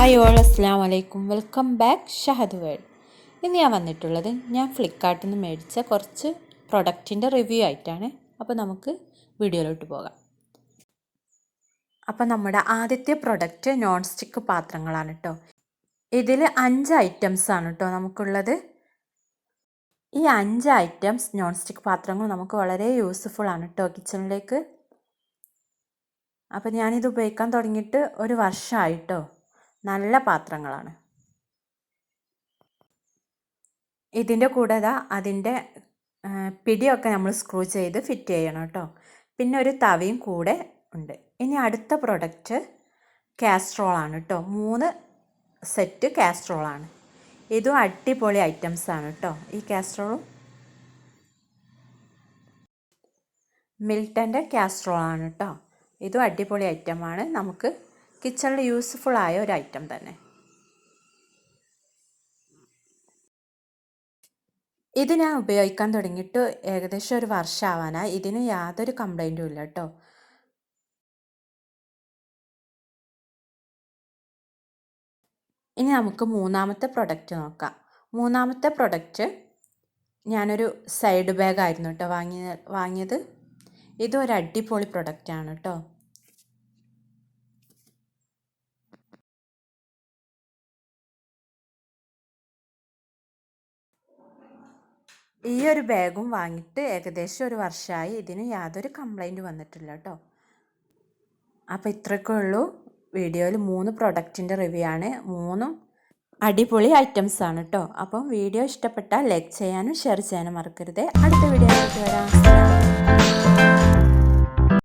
Hi all, അസ്സലാമു അലൈക്കും. Welcome back Shahad world. ഇന്ന് ഞാൻ വന്നിട്ടുള്ളത് ഫ്ലിപ്കാർട്ടിൽ നിന്ന് മേടിച്ച കുറച്ച് പ്രൊഡക്റ്റിൻ്റെ റിവ്യൂ ആയിട്ടാണ്. അപ്പോൾ നമുക്ക് വീഡിയോയിലോട്ട് പോകാം. അപ്പോൾ നമ്മുടെ ആദ്യത്തെ പ്രൊഡക്റ്റ് നോൺ സ്റ്റിക്ക് പാത്രങ്ങളാണ് കേട്ടോ. ഇതിൽ 5 ഐറ്റംസ് ആണ് കേട്ടോ നമുക്കുള്ളത്. ഈ 5 ഐറ്റംസ് നോൺ സ്റ്റിക്ക് പാത്രങ്ങൾ നമുക്ക് വളരെ യൂസ്ഫുൾ ആണ് കേട്ടോ കിച്ചണിലേക്ക്. അപ്പോൾ ഞാനിത് ഉപയോഗിക്കാൻ തുടങ്ങിയിട്ട് ഒരു വർഷമായിട്ടോ. നല്ല പാത്രങ്ങളാണ്. ഇതിൻ്റെ കൂടെ അതിൻ്റെ പിടിയൊക്കെ നമ്മൾ സ്ക്രൂ ചെയ്ത് ഫിറ്റ് ചെയ്യണം കേട്ടോ. പിന്നെ ഒരു തവിയും കൂടെ ഉണ്ട്. ഇനി അടുത്ത പ്രൊഡക്റ്റ് കാസ്ട്രോളാണ് കേട്ടോ. 3 സെറ്റ് കാസ്ട്രോളാണ്. ഇതും അടിപൊളി ഐറ്റംസ് ആണ് കേട്ടോ. ഈ കാസ്ട്രോളും മിൽട്ടൻ്റെ കാസ്ട്രോളാണ് കേട്ടോ. ഇതും അടിപൊളി ഐറ്റമാണ്. നമുക്ക് കിച്ചണിൽ യൂസ്ഫുൾ ആയ ഒരു ഐറ്റം തന്നെ. ഇത് ഞാൻ ഉപയോഗിക്കാൻ തുടങ്ങിയിട്ട് ഏകദേശം ഒരു വർഷമാവാനായി. ഇതിന് യാതൊരു കംപ്ലൈൻറ്റും ഇല്ല കേട്ടോ. ഇനി നമുക്ക് മൂന്നാമത്തെ പ്രൊഡക്റ്റ് നോക്കാം. മൂന്നാമത്തെ പ്രൊഡക്റ്റ് ഞാനൊരു സൈഡ് ബാഗായിരുന്നു കേട്ടോ വാങ്ങിയത്. ഇതും ഒരു അടിപൊളി പ്രൊഡക്റ്റാണ് കേട്ടോ. ഈ ഒരു ബാഗും വാങ്ങിയിട്ട് ഏകദേശം ഒരു വർഷമായി. ഇതിന് യാതൊരു കംപ്ലൈൻറ്റ് വന്നിട്ടില്ല കേട്ടോ. അപ്പോൾ ഇത്രയൊക്കെ ഉള്ളൂ. വീഡിയോയിൽ 3 പ്രൊഡക്റ്റിൻ്റെ റിവ്യൂ ആണ്. 3 അടിപൊളി ഐറ്റംസ് ആണ് കേട്ടോ. അപ്പം വീഡിയോ ഇഷ്ടപ്പെട്ടാൽ ലൈക്ക് ചെയ്യാനും ഷെയർ ചെയ്യാനും മറക്കരുത്. അടുത്ത വീഡിയോയിലേക്ക് വരാം.